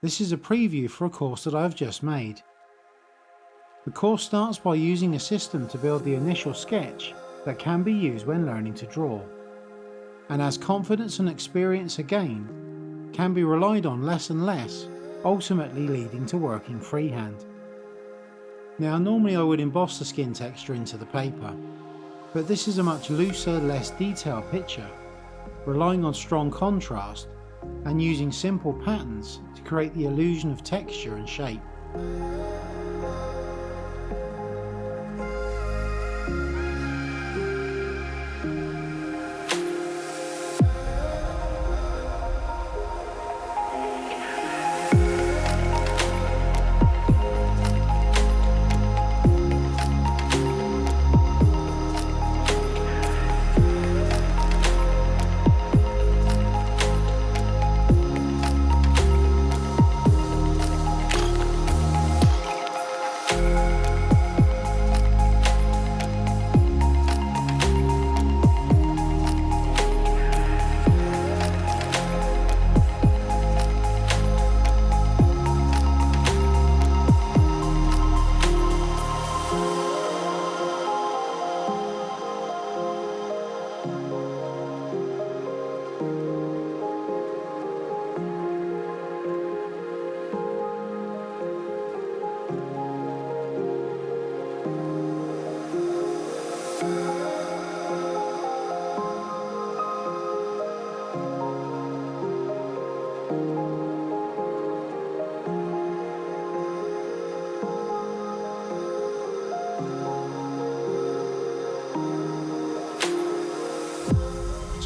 This is a preview for a course that I have just made. The course starts by using a system to build the initial sketch that can be used when learning to draw, and as confidence and experience are gained, can be relied on less and less, ultimately leading to working freehand. Now normally I would emboss the skin texture into the paper, but this is a much looser, less detailed picture, relying on strong contrast and using simple patterns to create the illusion of texture and shape.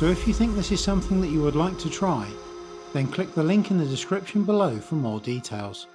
So if you think this is something that you would like to try, then click the link in the description below for more details.